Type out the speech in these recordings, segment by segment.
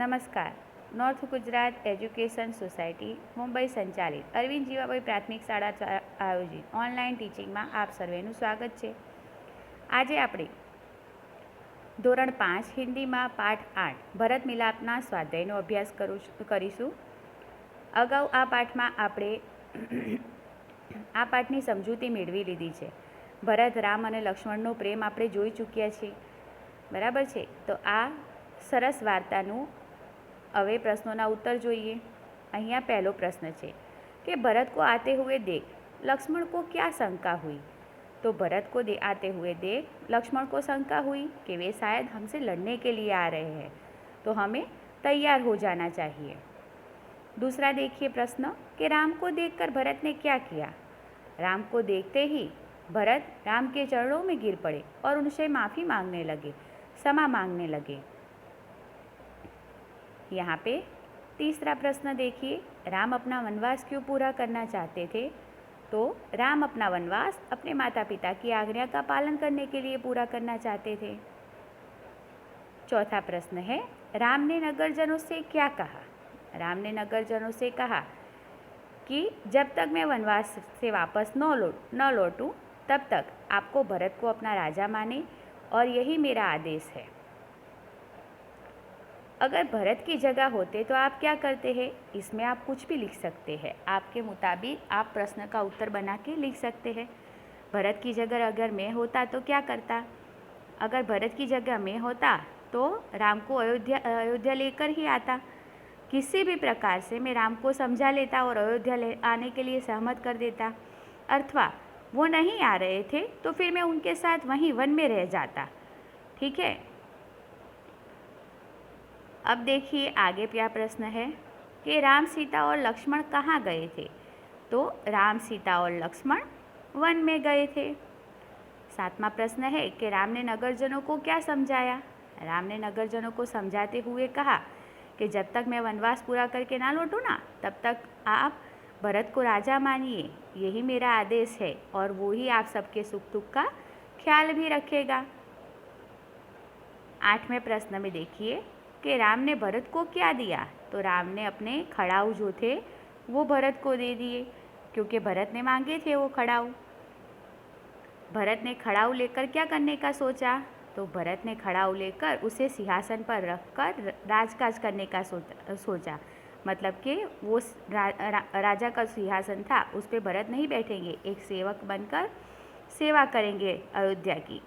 નમસ્કાર. North Gujarat education society Mumbai સંચાલિત અરવિંદ જીવાભાઈ પ્રાથમિક શાળા આયોજિત ઓનલાઈન ટીચિંગમાં આપ સર્વેનું સ્વાગત છે. આજે આપણે ધોરણ 5 હિન્દીમાં પાઠ 8 ભરત મિલાપના સ્વાધ્યાયનો અભ્યાસ કરીશું. અગાઉ આ પાઠમાં આપણે આ પાઠની સમજૂતી મેળવી લીધી છે. ભરત, રામ અને લક્ષ્મણનો પ્રેમ આપણે જોઈ ચૂક્યા છીએ. બરાબર છે. તો આ સરસ વાર્તાનું હવે પ્રશ્નોના ઉત્તર જોઈએ. અહીંયા પહેલો પ્રશ્ન છે कि भरत को आते हुए देख लक्ष्मण को क्या शंका हुई. तो भरत को आते हुए देख लक्ष्मण को शंका हुई कि वे शायद हमसे लड़ने के लिए आ रहे हैं, तो हमें तैयार हो जाना चाहिए. दूसरा देखिए प्रश्न कि राम को देखकर भरत ने क्या किया. राम को देखते ही भरत राम के चरणों में गिर पड़े और उनसे माफ़ी मांगने लगे, क्षमा मांगने लगे. यहाँ पे तीसरा प्रश्न देखिए, राम अपना वनवास क्यों पूरा करना चाहते थे. तो राम अपना वनवास अपने माता पिता की आज्ञा का पालन करने के लिए पूरा करना चाहते थे. चौथा प्रश्न है, राम ने नगरजनों से क्या कहा. राम ने नगरजनों से कहा कि जब तक मैं वनवास से वापस न लौटूं तब तक आपको भरत को अपना राजा माने और यही मेरा आदेश है. अगर भरत की जगह होते तो आप क्या करते हैं. इसमें आप कुछ भी लिख सकते हैं. आपके मुताबिक आप प्रश्न का उत्तर बना के लिख सकते हैं. भरत की जगह अगर मैं होता तो क्या करता. अगर भरत की जगह मैं होता तो राम को अयोध्या लेकर ही आता. किसी भी प्रकार से मैं राम को समझा लेता और अयोध्या आने के लिए सहमत कर देता. अथवा वो नहीं आ रहे थे तो फिर मैं उनके साथ वहीं वन में रह जाता. ठीक है. अब देखिए आगे क्या प्रश्न है कि राम, सीता और लक्ष्मण कहाँ गए थे. तो राम, सीता और लक्ष्मण वन में गए थे. सातवां प्रश्न है कि राम ने नगरजनों को क्या समझाया. राम ने नगरजनों को समझाते हुए कहा कि जब तक मैं वनवास पूरा करके ना लौटूं ना तब तक आप भरत को राजा मानिए, यही मेरा आदेश है और वो ही आप सबके सुख दुख का ख्याल भी रखेगा. आठवें प्रश्न में देखिए कि राम ने भरत को क्या दिया. तो राम ने अपने खड़ाऊ जो थे वो भरत को दे दिए, क्योंकि भरत ने मांगे थे वो खड़ाऊ. भरत ने खड़ाऊ लेकर क्या करने का सोचा. तो भरत ने खड़ाऊ लेकर उसे सिंहासन पर रखकर राजकाज करने का सोचा. मतलब कि वो राजा का सिंहासन था उस पर भरत नहीं बैठेंगे, एक सेवक बनकर सेवा करेंगे अयोध्या की.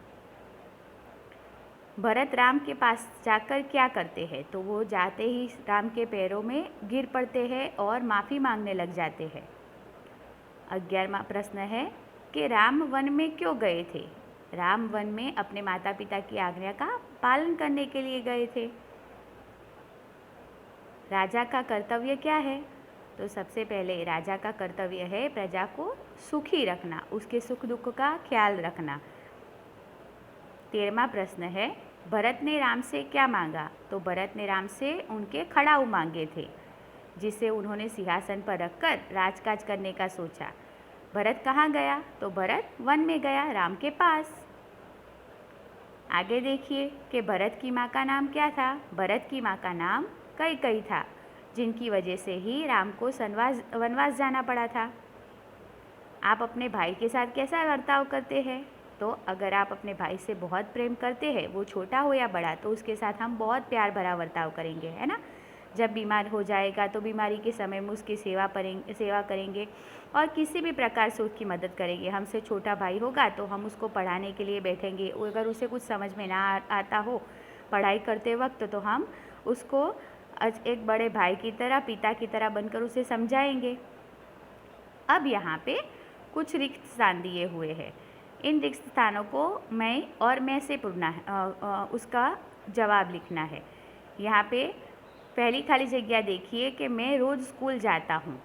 भरत राम के पास जाकर क्या करते हैं. तो वो जाते ही राम के पैरों में गिर पड़ते हैं और माफ़ी मांगने लग जाते हैं. 11वां प्रश्न है कि राम वन में क्यों गए थे. राम वन में अपने माता पिता की आज्ञा का पालन करने के लिए गए थे. राजा का कर्तव्य क्या है. तो सबसे पहले राजा का कर्तव्य है प्रजा को सुखी रखना, उसके सुख दुख का ख्याल रखना. 13वां प्रश्न है, भरत ने राम से क्या मांगा. तो भरत ने राम से उनके खड़ाऊ मांगे थे, जिसे उन्होंने सिंहासन पर रखकर राजकाज करने का सोचा. भरत कहाँ गया. तो भरत वन में गया, राम के पास. आगे देखिए कि भरत की माँ का नाम क्या था. भरत की माँ का नाम कैकेयी था, जिनकी वजह से ही राम को वनवास जाना पड़ा था. आप अपने भाई के साथ कैसा बर्ताव करते हैं. तो अगर आप अपने भाई से बहुत प्रेम करते हैं, वो छोटा हो या बड़ा, तो उसके साथ हम बहुत प्यार भरा बर्ताव करेंगे, है ना. जब बीमार हो जाएगा तो बीमारी के समय में उसकी सेवा करेंगे और किसी भी प्रकार से उसकी मदद करेंगे. हमसे छोटा भाई होगा तो हम उसको पढ़ाने के लिए बैठेंगे. अगर उसे कुछ समझ में ना आता हो पढ़ाई करते वक्त तो हम उसको एक बड़े भाई की तरह, पिता की तरह बनकर उसे समझाएंगे. अब यहाँ पे कुछ रिक्त स्थान दिए हुए हैं. इन रिक्त स्थानों को मैं से पूरना है, उसका जवाब लिखना है. यहाँ पे पहली खाली जगह देखिए कि मैं रोज़ स्कूल जाता हूँ.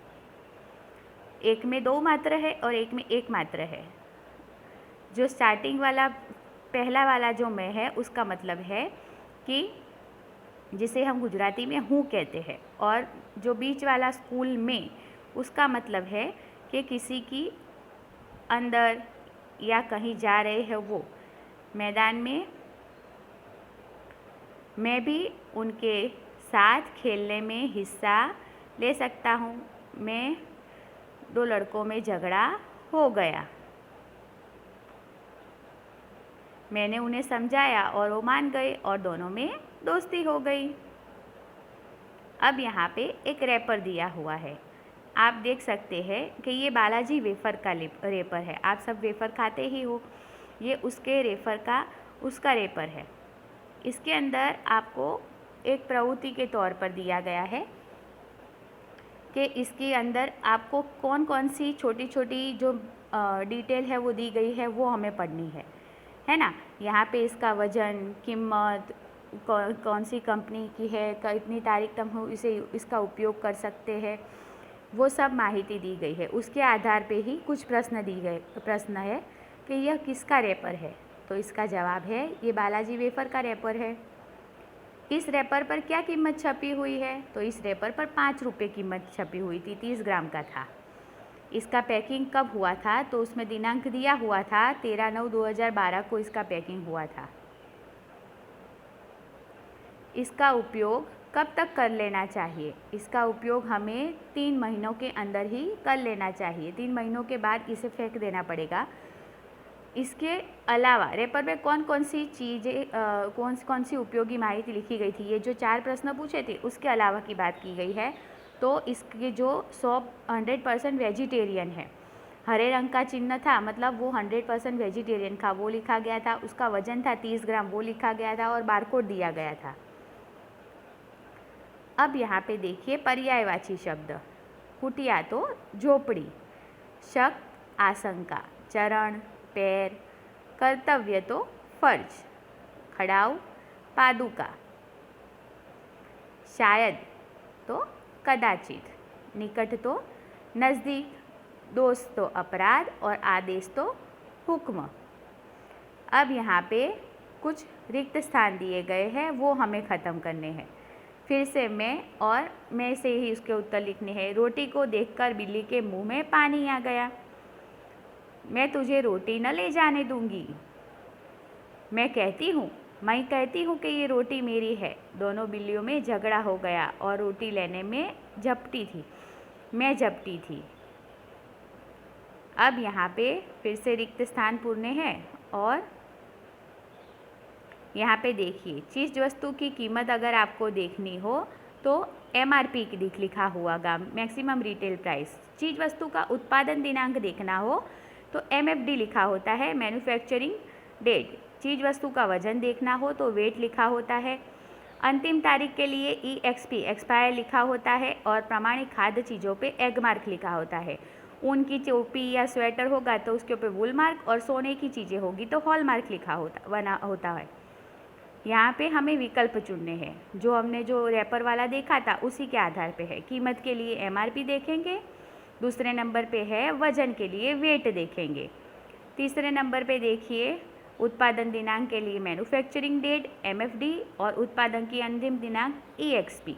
एक में 2 मात्रा है और एक में 1 मात्रा है. जो स्टार्टिंग वाला पहला वाला जो मैं है उसका मतलब है कि जिसे हम गुजराती में हूँ कहते हैं, और जो बीच वाला स्कूल में उसका मतलब है कि किसी की अंदर या कहीं जा रहे हैं वो मैदान में. मैं भी उनके साथ खेलने में हिस्सा ले सकता हूँ। मैं 2 लड़कों में झगड़ा हो गया। मैंने उन्हें समझाया और वो मान गए और दोनों में दोस्ती हो गई। अब यहाँ पे एक रैपर दिया हुआ है। आप देख सकते हैं कि ये बालाजी वेफर का रैपर है। आप सब वेफर खाते ही हो। ये उसके उसका रैपर है। इसके अंदर आपको एक प्रवृत्ति के तौर पर दिया गया है कि इसके अंदर आपको कौन कौन सी छोटी छोटी जो डिटेल है वो दी गई है, वो हमें पढ़नी है ना। यहाँ पे इसका वज़न, कीमत, कौन सी कंपनी की है, इतनी तारीख तक हम इसका उपयोग कर सकते हैं, वो सब माहिती दी गई है। उसके आधार पे ही कुछ प्रश्न है कि यह किसका रैपर है। तो इसका जवाब है ये बालाजी वेफर का रैपर है। इस रैपर पर क्या कीमत छपी हुई है? तो इस रैपर पर 5 रुपये कीमत छपी हुई थी, 30 ग्राम का था। इसका पैकिंग कब हुआ था? तो उसमें दिनांक दिया हुआ था 13/9/2012 को इसका पैकिंग हुआ था। इसका उपयोग कब तक कर लेना चाहिए? इसका उपयोग हमें 3 महीनों के अंदर ही कर लेना चाहिए। 3 महीनों के बाद इसे फेंक देना पड़ेगा। इसके अलावा रैपर में कौन कौन सी चीज़ें, कौन सी उपयोगी माहिती लिखी गई थी? ये जो 4 प्रश्न पूछे थे उसके अलावा की बात की गई है। तो इसके जो 100% वेजिटेरियन है, हरे रंग का चिन्ह था, मतलब वो 100% वेजिटेरियन था, वो लिखा गया था। उसका वजन था 30 ग्राम, वो लिखा गया था और बारकोड दिया गया था। अब यहाँ पे देखिए पर्यायवाची शब्द। कुटिया तो झोपड़ी, शक आशंका, चरण पैर, कर्तव्य तो फर्ज, खड़ाऊ पादुका, शायद तो कदाचित, निकट तो नज़दीक, दोष तो अपराध और आदेश तो हुक्म। अब यहाँ पे कुछ रिक्त स्थान दिए गए हैं, वो हमें ख़त्म करने हैं। फिर से मैं से ही उसके उत्तर लिखने हैं। रोटी को देखकर बिल्ली के मुंह में पानी आ गया। मैं तुझे रोटी न ले जाने दूंगी। मैं कहती हूँ कि ये रोटी मेरी है। दोनों बिल्लियों में झगड़ा हो गया और रोटी लेने में मैं झपटी थी। अब यहाँ पे फिर से रिक्त स्थान पूर्ण है और यहाँ पे देखिए चीज़ वस्तु की कीमत अगर आपको देखनी हो तो MRP लिखा हुआगा, मैक्सिमम रिटेल प्राइस। चीज़ वस्तु का उत्पादन दिनांक देखना हो तो MFD लिखा होता है, मैन्युफैक्चरिंग डेट। चीज़ वस्तु का वजन देखना हो तो वेट लिखा होता है। अंतिम तारीख के लिए EXP एक्सपायर लिखा होता है और प्रमाणित खाद्य चीज़ों पे एग मार्क लिखा होता है। ऊन की टोपी या स्वेटर होगा तो उसके ऊपर वुल मार्क और सोने की चीज़ें होगी तो हॉल मार्क लिखा होता है। यहाँ पे हमें विकल्प चुनने हैं। जो हमने जो रैपर वाला देखा था उसी के आधार पे है। कीमत के लिए MRP देखेंगे, दूसरे नंबर पे है वजन के लिए वेट देखेंगे, तीसरे नंबर पे देखिए उत्पादन दिनांक के लिए मैन्युफैक्चरिंग डेट MFD और उत्पादन की अंतिम दिनांक EXP।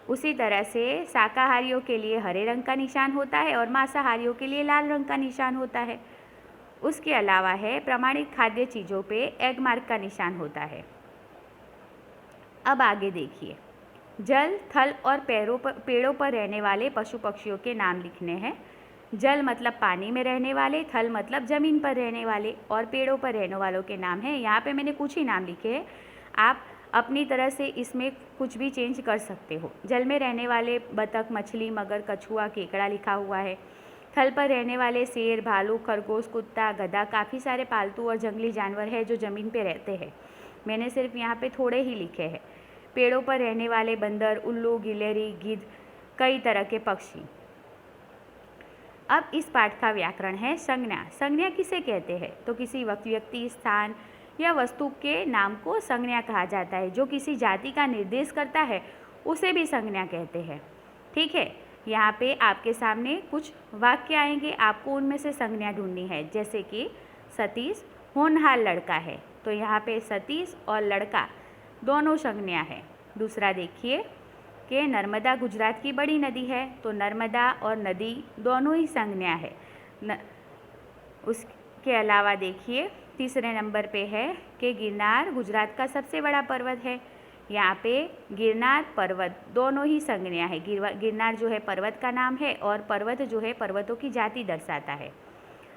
उसी तरह से शाकाहारियों के लिए हरे रंग का निशान होता है और मांसाहारियों के लिए लाल रंग का निशान होता है। उसके अलावा है प्रमाणित खाद्य चीज़ों पे एग मार्क का निशान होता है। अब आगे देखिए, जल, थल और पेड़ों पर रहने वाले पशु पक्षियों के नाम लिखने हैं। जल मतलब पानी में रहने वाले, थल मतलब ज़मीन पर रहने वाले और पेड़ों पर रहने वालों के नाम हैं। यहाँ पे मैंने कुछ ही नाम लिखे हैं, आप अपनी तरह से इसमें कुछ भी चेंज कर सकते हो। जल में रहने वाले बतख, मछली, मगर, कछुआ, केकड़ा लिखा हुआ है। थल पर रहने वाले शेर, भालू, खरगोश, कुत्ता, गधा, काफ़ी सारे पालतू और जंगली जानवर हैं जो ज़मीन पे रहते हैं। मैंने सिर्फ यहाँ पे थोड़े ही लिखे हैं। पेड़ों पर रहने वाले बंदर, उल्लू, गिलहरी, गिद्ध, कई तरह के पक्षी। अब इस पाठ का व्याकरण है संज्ञा। संज्ञा किसे कहते हैं? तो किसी व्यक्ति, स्थान या वस्तु के नाम को संज्ञा कहा जाता है। जो किसी जाति का निर्देश करता है उसे भी संज्ञा कहते हैं। ठीक है, यहाँ पे आपके सामने कुछ वाक्य आएंगे, आपको उनमें से संज्ञा ढूंढनी है। जैसे कि सतीश होनहार लड़का है, तो यहाँ पे सतीश और लड़का दोनों संज्ञा है। दूसरा देखिए कि नर्मदा गुजरात की बड़ी नदी है, तो नर्मदा और नदी दोनों ही संज्ञा है। उसके अलावा देखिए तीसरे नंबर पे है कि गिरनार गुजरात का सबसे बड़ा पर्वत है। यहाँ पे गिरनार पर्वत दोनों ही संज्ञा है। गिरनार जो है पर्वत का नाम है और पर्वत जो है पर्वतों की जाति दर्शाता है।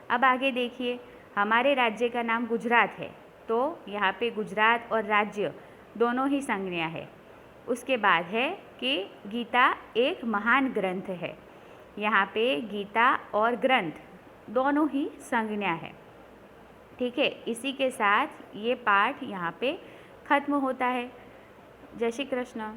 अब आगे देखिए, हमारे राज्य का नाम गुजरात है, तो यहाँ पे गुजरात और राज्य दोनों ही संज्ञा है। उसके बाद है कि गीता एक महान ग्रंथ है। यहाँ पे गीता और ग्रंथ दोनों ही संज्ञा है। ठीक है, इसी के साथ ये पाठ यहाँ पे ख़त्म होता है। जय श्री कृष्ण।